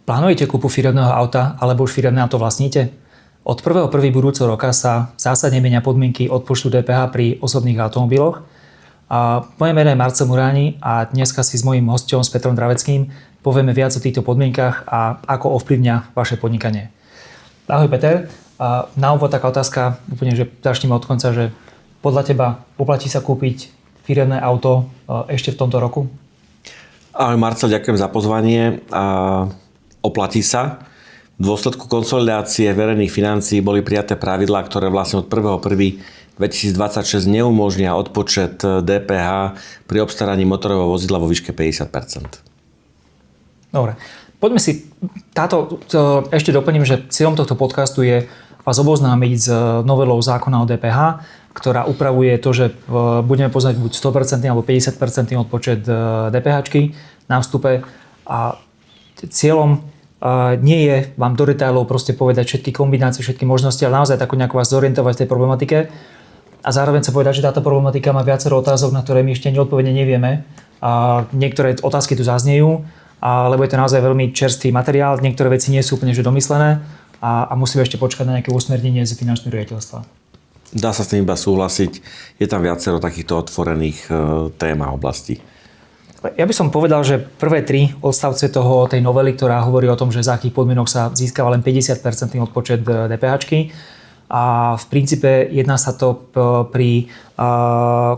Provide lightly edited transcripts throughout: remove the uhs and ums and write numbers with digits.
Plánujete kúpu firemného auta alebo už firemné auto vlastníte? Od 1.1. budúceho roka sa zásadne menia podmienky odpočtu DPH pri osobných automobiloch. A moje meno je Marcel Muráni a dneska si s mojím hosťom, s Petrom Draveckým, povieme viac o týchto podmienkach a ako ovplyvňa vaše podnikanie. Ahoj Peter, a na úvod taká otázka, úplne, že začneme od konca, že podľa teba oplatí sa kúpiť firemné auto ešte v tomto roku? Ahoj Marcel, ďakujem za pozvanie. Oplatí sa. V dôsledku konsolidácie verejných financií boli prijaté pravidlá, ktoré vlastne od 1.1.2026 neumožnia odpočet DPH pri obstaraní motorového vozidla vo výške 50%. Dobre. Poďme si, ešte doplním, že cieľom tohto podcastu je vás oboznámiť s novelou zákona o DPH, ktorá upravuje to, že budeme poznať buď 100% alebo 50% odpočet DPH-čky na vstupe a cieľom nie je vám do detailov proste povedať všetky kombinácie, všetky možnosti, ale naozaj takú nejako vás zorientovať v tej problematike a zároveň sa povedať, že táto problematika má viacero otázok, na ktoré my ešte neodpovedne nevieme. A niektoré otázky tu zaznejú, lebo je to naozaj veľmi čerstvý materiál, niektoré veci nie sú úplne že domyslené a musíme ešte počkať na nejaké usmernenie z finančného riaditeľstva. Dá sa s tým iba súhlasiť, je tam viacero takýchto otvorených tém a oblastí. Ja by som povedal, že prvé 3 odstavce tej novely, ktorá hovorí o tom, že za akých podmienok sa získava len 50% odpočet DPH-čky. A v princípe jedná sa to pri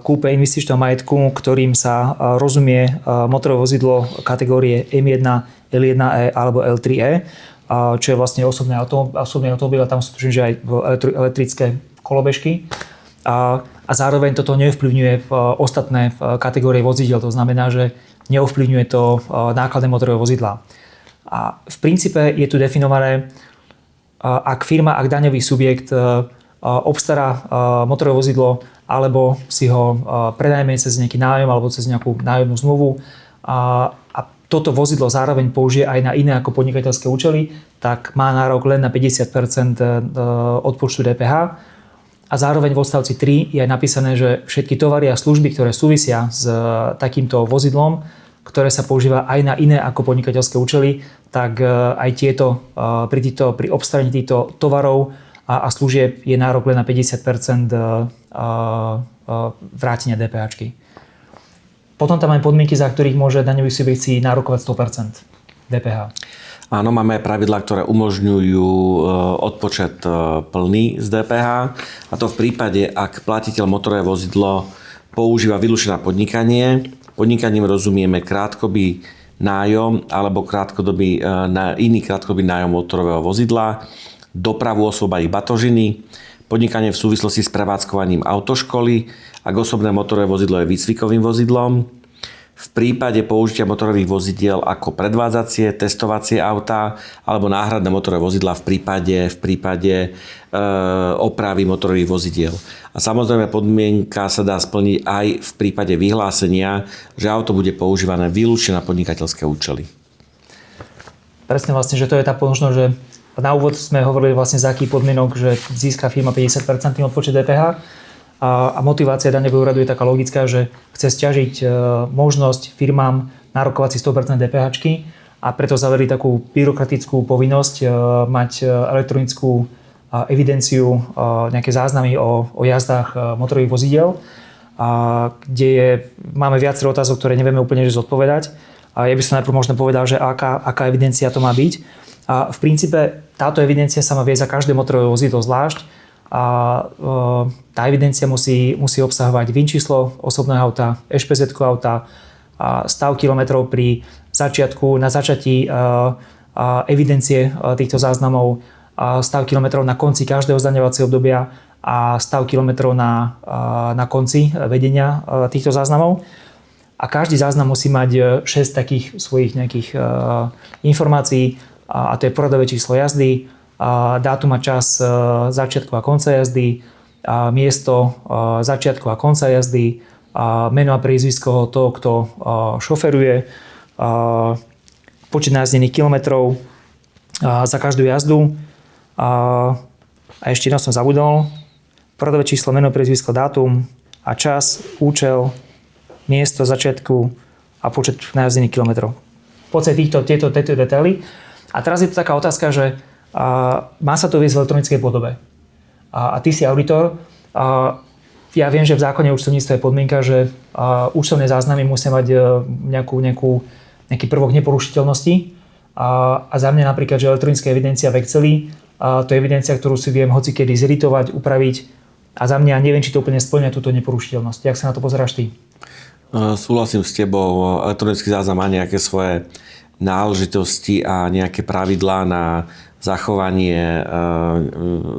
kúpe investičného majetku, ktorým sa rozumie motorové vozidlo kategórie M1, L1E alebo L3E, čo je vlastne osobný automobil a tam sú tuším, že aj elektrické kolobežky. A zároveň toto neovplyvňuje ostatné kategórie vozidiel. To znamená, že neovplyvňuje to nákladné motorové vozidlá. A v princípe je tu definované, ak daňový subjekt obstará motorové vozidlo alebo si ho prenajme cez nejaký nájom alebo cez nejakú nájomnú zmluvu a toto vozidlo zároveň použije aj na iné ako podnikateľské účely, tak má nárok len na 50% odpočtu DPH. A zároveň v odstavci 3 je aj napísané, že všetky tovary a služby, ktoré súvisia s takýmto vozidlom, ktoré sa používa aj na iné ako podnikateľské účely, tak aj tieto pri obstaraní týchto tovarov a služieb je nárok len na 50% vrátenia DPH-čky. Potom tam máme podmienky, za ktorých môže daňový subjekt si nárokovať 100% DPH. Áno, máme aj pravidlá, ktoré umožňujú odpočet plný z DPH. A to v prípade, ak platiteľ motorové vozidlo používa výlučne na podnikanie. Podnikaním rozumieme krátkodobý nájom alebo iný krátkodobý nájom motorového vozidla, dopravu osôb a ich batožiny, podnikanie v súvislosti s prevádzkovaním autoškoly, ak osobné motorové vozidlo je výcvikovým vozidlom, v prípade použitia motorových vozidiel ako predvádzacie, testovacie autá alebo náhradné motorové vozidlá v prípade opravy motorových vozidiel. A samozrejme podmienka sa dá splniť aj v prípade vyhlásenia, že auto bude používané výlučne na podnikateľské účely. Presne vlastne, že to je tá možnosť, že na úvod sme hovorili vlastne za akých podmienok, že získa firma 50% odpočet DPH. A motivácia daňového úradu je taká logická, že chce sťažiť možnosť firmám nárokovať si 100% DPH-čky a preto zavedli takú byrokratickú povinnosť mať elektronickú evidenciu, nejaké záznamy o jazdách motorových vozidiel, kde máme viacero otázok, ktoré nevieme úplne zodpovedať. A ja by som najprv možno povedal, že aká evidencia to má byť. A v princípe táto evidencia sa má viesť za každé motorové vozidlo zvlášť. A tá evidencia musí obsahovať VIN číslo osobného auta, ŠPZ auta, stav kilometrov na začatí evidencie týchto záznamov, stav kilometrov na konci každého zdaňovacieho obdobia a stav kilometrov na konci vedenia týchto záznamov. A každý záznam musí mať 6 takých svojich nejakých informácií, a to je poradové číslo jazdy, dátum a čas začiatku a konca jazdy, miesto začiatku a konca jazdy, meno a priezvisko toho, kto šoferuje, počet najazdených kilometrov za každú jazdu. A ešte jedno som zabudol. Poradové číslo, meno, priezvisko, dátum a čas, účel, miesto začiatku a počet najazdených kilometrov. V podstate tieto detaily. A teraz je to taká otázka, že má sa to viesť v elektronickej podobe. A ty si auditor. Ja viem, že v zákone účtovníctva je podmienka, že účtovné záznamy musia mať nejaký prvok neporušiteľnosti. A za mňa napríklad, že elektronická evidencia v Exceli, to je evidencia, ktorú si viem hocikedy zeditovať, upraviť. A za mňa neviem, či to úplne spĺňa túto neporušiteľnosť. Jak sa na to pozeráš ty? Súhlasím s tebou. Elektronický záznam má nejaké svoje náležitosti a nejaké pravidlá na zachovanie,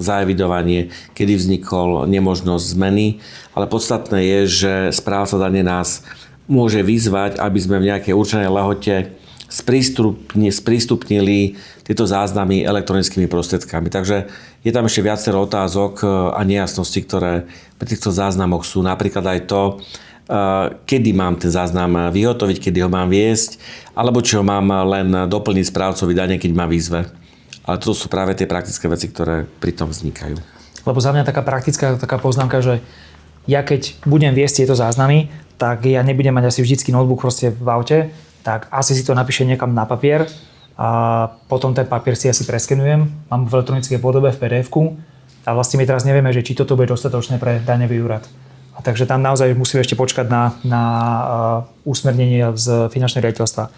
zaevidovanie, kedy vznikol nemožnosť zmeny. Ale podstatné je, že správca dane nás môže vyzvať, aby sme v nejakej určenej lehote sprístupnili tieto záznamy elektronickými prostriedkami. Takže je tam ešte viacero otázok a nejasností, ktoré pri týchto záznamoch sú. Napríklad aj to, kedy mám ten záznam vyhotoviť, kedy ho mám viesť, alebo či ho mám len doplniť správcovi dane, keď ma výzve. Ale toto sú práve tie praktické veci, ktoré pri tom vznikajú. Lebo za mňa taká praktická poznámka, že ja keď budem viesť tieto záznamy, tak ja nebudem mať asi vždycky notebook proste v aute, tak asi si to napíšem niekam na papier a potom ten papier si asi preskenujem, mám v elektronickej podobe, v PDF-ku a vlastne my teraz nevieme, že či toto bude dostatočné pre daňový úrad. A takže tam naozaj musíme ešte počkať na usmernenie z finančného riaditeľstva.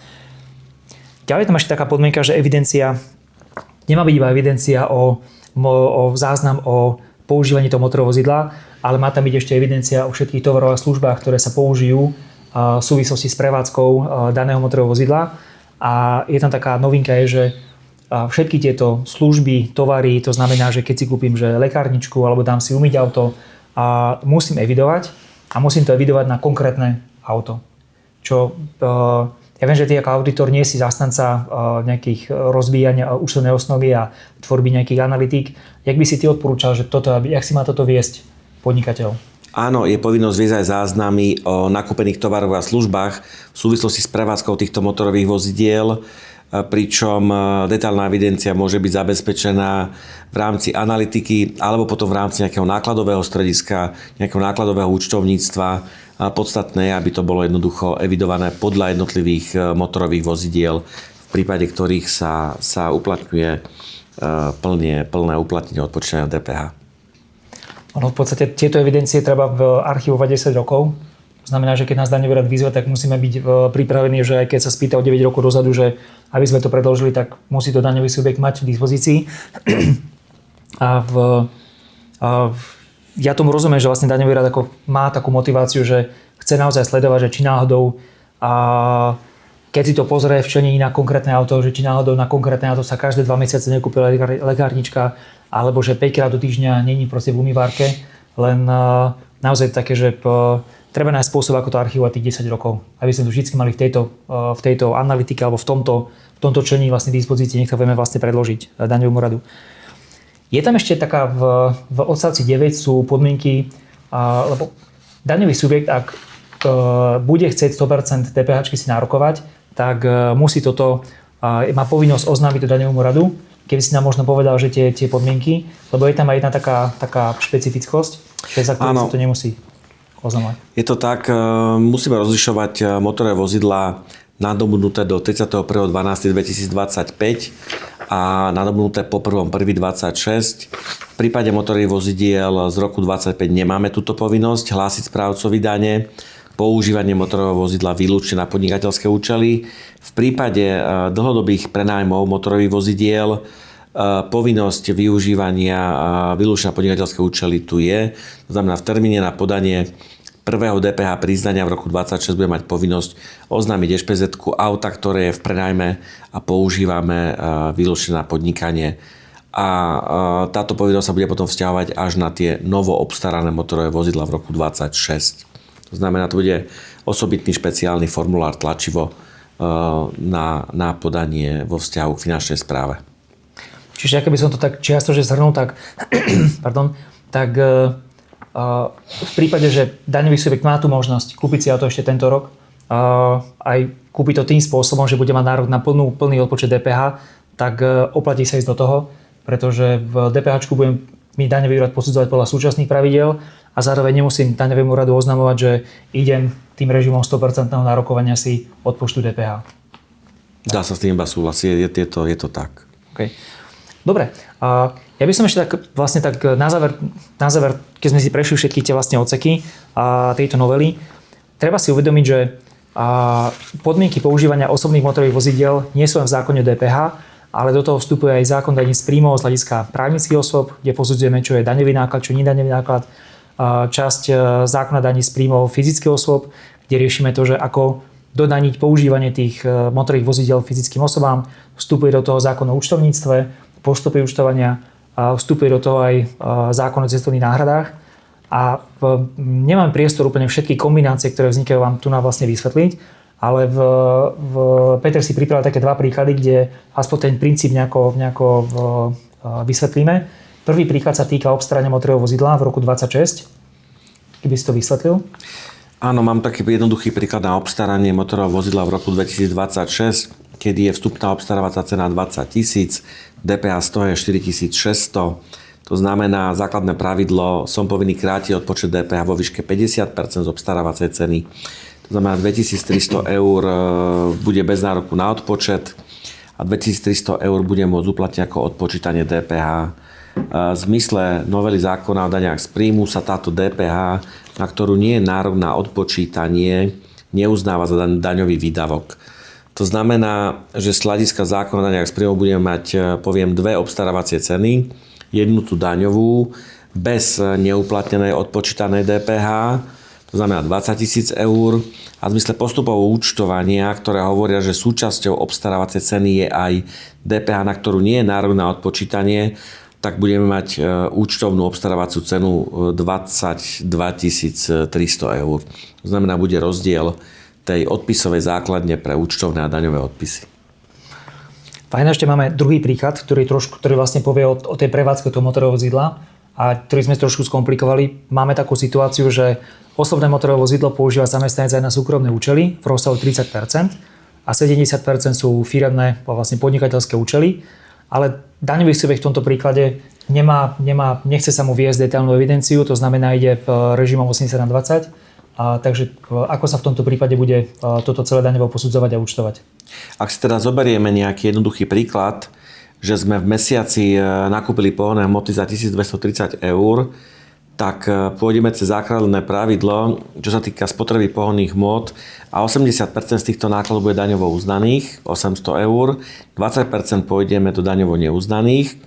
Ďalej tam ešte taká podmienka, že evidencia nemá byť iba evidencia o záznam o používaní toho motorového vozidla, ale má tam byť ešte evidencia o všetkých tovaroch a službách, ktoré sa použijú v súvislosti s prevádzkou daného motorového vozidla. A je tam taká novinka, že všetky tieto služby, tovary, to znamená, že keď si kúpim lekárničku alebo dám si umyť auto, musím evidovať a musím to evidovať na konkrétne auto. Ja viem, že ty ako auditor nie si zastanca nejakých rozvíjania účtovnej osnovy a tvorby nejakých analytík. Jak by si ty odporúčal, že jak si má toto viesť podnikateľ? Áno, je povinnosť viesť aj záznamy o nakúpených tovaroch a službách v súvislosti s prevádzkou týchto motorových vozidiel, pričom detailná evidencia môže byť zabezpečená v rámci analytiky alebo potom v rámci nejakého nákladového strediska, nejakého nákladového účtovníctva. A podstatné je, aby to bolo jednoducho evidované podľa jednotlivých motorových vozidiel, v prípade ktorých sa uplatňuje plné uplatnenie odpočítania DPH. Ono v podstate tieto evidencie treba archivovať 10 rokov. To znamená, že keď nás daňový úrad vyzve, tak musíme byť pripravení, že aj keď sa spýta o 9 rokov dozadu, že aby sme to predložili, tak musí to daňový subjekt mať v dispozícii. Ja tomu rozumiem, že vlastne daňový úrad má takú motiváciu, že chce naozaj sledovať, že či náhodou keď si to pozrie v člení na konkrétne auto, že či náhodou na konkrétne auto sa každé 2 mesiace nekúpila lekárnička, alebo že 5 krát do týždňa není proste v umývárke, len naozaj také, že treba nájsť spôsob, ako to archivovať tých 10 rokov. Aby sme to vždy mali v tejto analytike alebo v tomto člení vlastne dispozícii, nech to vieme vlastne predložiť daňovému úradu. Je tam ešte taká v odstavci 9 sú podmienky, lebo daňový subjekt, ak bude chcieť 100% DPH si nárokovať, tak musí má povinnosť oznámiť to daňovému úradu. Keby si nám možno povedal, že tie podmienky, lebo je tam aj jedna taká špecifickosť, za ktorú sa to nemusí oznamovať. Je to tak, musíme rozlišovať motorové vozidlá nadobudnuté do 31.12.2025 a nadobudnuté po 1.1.26. V prípade motorových vozidiel z roku 2025 nemáme túto povinnosť hlásiť správcovi dane. Používanie motorového vozidla výlučne na podnikateľské účely. V prípade dlhodobých prenájmov motorových vozidiel povinnosť využívania výlučne na podnikateľské účely tu je. To znamená, v termíne na podanie prvého DPH priznania v roku 2026 bude mať povinnosť oznámiť ešpezetku auta, ktoré je v prenajme a používame výlučne na podnikanie. A táto povinnosť sa bude potom vzťahovať až na tie novo obstarané motorové vozidla v roku 2026. To znamená, to bude osobitný špeciálny formulár tlačivo na podanie vo vzťahu k finančnej správe. Čiže keby som to tak čiastočne zhrnul, tak v prípade, že daňový subjekt má tú možnosť kúpiť si auto ešte tento rok, aj kúpiť to tým spôsobom, že bude mať nárok na plný odpočet DPH, tak oplatí sa ísť do toho, pretože v DPH budem mi daňový úrad posudzovať podľa súčasných pravidiel a zároveň nemusím daňovému úradu oznamovať, že idem tým režimom 100% nárokovania si odpočtu DPH. Dá sa s tým iba súhlasiť, je to tak. Okay. Dobre. Ja by som ešte tak na záver, keď sme si prešli všetky tie vlastne odseky tejto novely, treba si uvedomiť, že podmienky používania osobných motorových vozidiel nie sú len v zákone DPH, ale do toho vstupuje aj zákon daní z príjmov z hľadiska právnických osôb, kde posudzujeme, čo je daňový náklad, čo nie je daňový náklad. Časť zákona daní z príjmov fyzických osôb, kde riešime to, že ako dodaniť používanie tých motorových vozidiel fyzickým osobám. Vstupuje do toho zákon o účtovníctve, postupy účtovania, vstupuje do toho aj zákon o cestovných náhradách. A nemám priestor úplne všetky kombinácie, ktoré vznikajú, vám tu vlastne vysvetliť, ale Peter si pripravil také dva príklady, kde aspoň ten princíp nejako vysvetlíme. Prvý príklad sa týka obstarania motorového vozidla v roku 26. Keby si to vysvetlil? Áno, mám taký jednoduchý príklad na obstaranie motorového vozidla v roku 2026, kedy je vstupná obstarávacia cena 20 000, DPH z toho je 4600. To znamená, základné pravidlo, som povinný krátiť odpočet DPH vo výške 50% z obstarávacej ceny. To znamená, 2300 eur bude bez nároku na odpočet a 2300 eur bude môcť uplatniť ako odpočítanie DPH. V zmysle novely zákona o daniach z príjmu sa táto DPH, na ktorú nie je nárok na odpočítanie, neuznáva za daňový výdavok. To znamená, že z hľadiska zákona o daniach z príjmu budeme mať, poviem, dve obstarávacie ceny. Jednu tú daňovú, bez neuplatnenej odpočítanej DPH, to znamená 20 000 eur. A v zmysle postupov účtovania, ktoré hovoria, že súčasťou obstarávacej ceny je aj DPH, na ktorú nie je nárok na odpočítanie, tak budeme mať účtovnú obstarávaciu cenu 22 300 eur. To znamená, bude rozdiel tej odpisovej základne pre účtovné a daňové odpisy. Fajn, ešte máme druhý príklad, ktorý vlastne povie o tej prevádzke toho motorového vozidla a ktorý sme trošku skomplikovali. Máme takú situáciu, že osobné motorové vozidlo používa zamestnanec aj na súkromné účely v rozsahu 30% a 70% sú firemné, vlastne podnikateľské účely. Ale daňový subjekt v tomto príklade nechce sa mu viesť detailnú evidenciu, to znamená ide v režimom 80/20. Takže ako sa v tomto prípade bude toto celé daňovo posudzovať a účtovať? Ak si teda zoberieme nejaký jednoduchý príklad, že sme v mesiaci nakúpili pohonné hmoty za 1230 eur, tak pôjdeme cez základné pravidlo, čo sa týka spotreby pohonných hmot a 80% z týchto nákladov bude daňovo uznaných, 800 eur, 20% pôjdeme do daňovo neuznaných.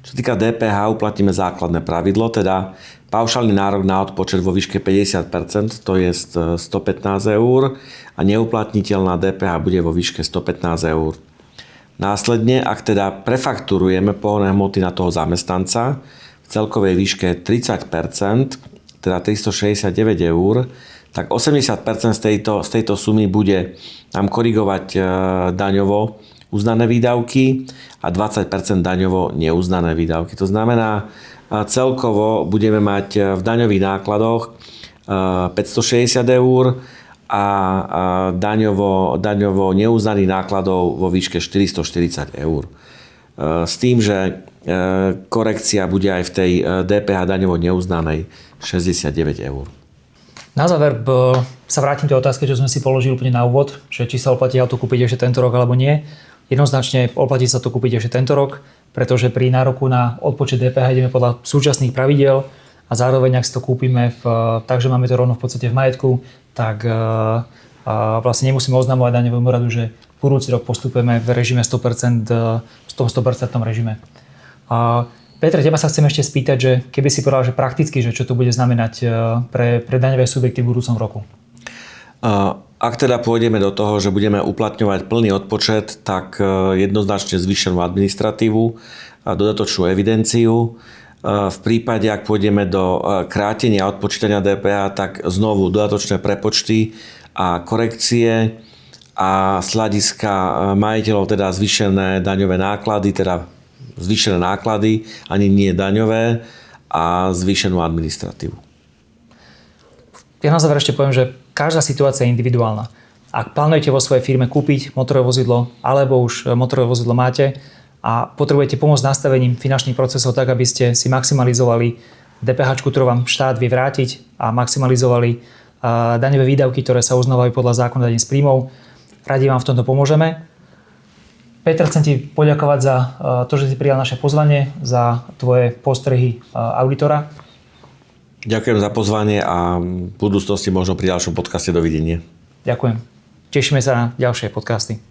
Čo sa týka DPH, uplatíme základné pravidlo, teda paušálny nárok na odpočet vo výške 50%, to je 115 eur a neuplatniteľná DPH bude vo výške 115 eur. Následne, ak teda prefakturujeme pohonné hmoty na toho zamestnanca, celkovej výške 30%, teda 369 eur, tak 80% z tejto sumy bude nám korigovať daňovo uznané výdavky a 20% daňovo neuznané výdavky. To znamená, celkovo budeme mať v daňových nákladoch 560 eur a daňovo neuznaných nákladov vo výške 440 eur. S tým, že korekcia bude aj v tej DPH daňovo neuznanej 69 eur. Na záver sa vrátim k tej otázke, čo sme si položili úplne na úvod, že či sa oplatí auto kúpiť ešte tento rok alebo nie. Jednoznačne oplatí sa to kúpiť ešte tento rok, pretože pri nároku na odpočet DPH ideme podľa súčasných pravidiel a zároveň ak si to kúpime takže máme to rovno v podstate v majetku, tak vlastne nemusíme oznamovať daňovému úradu, že budúci rok postupujeme v režime 100%, v tom 100% režime. Peter, teba sa chcem ešte spýtať, že keby si povedal, že prakticky, že čo to bude znamenať pre daňové subjekty v budúcom roku? Ak teda pôjdeme do toho, že budeme uplatňovať plný odpočet, tak jednoznačne zvýšenú administratívu a dodatočnú evidenciu. V prípade, ak pôjdeme do krátenia a odpočítania DPH, tak znovu dodatočné prepočty a korekcie a z hľadiska majiteľov teda zvýšené daňové náklady, teda zvýšené náklady, ani nie daňové a zvýšenú administratívu. Ja na záver ešte poviem, že každá situácia je individuálna. Ak plánujete vo svojej firme kúpiť motorové vozidlo alebo už motorové vozidlo máte a potrebujete pomôcť nastavením finančných procesov tak, aby ste si maximalizovali DPH, ktorú vám štát vie vrátiť a maximalizovali daňové výdavky, ktoré sa uznávajú podľa zákona daní z príjmov, radi vám v tomto pomôžeme. Peter, chcem ti poďakovať za to, že si prijal naše pozvanie, za tvoje postrehy auditora. Ďakujem za pozvanie a v budúcnosti možno pri ďalšom podcaste dovidenia. Ďakujem. Tešíme sa na ďalšie podcasty.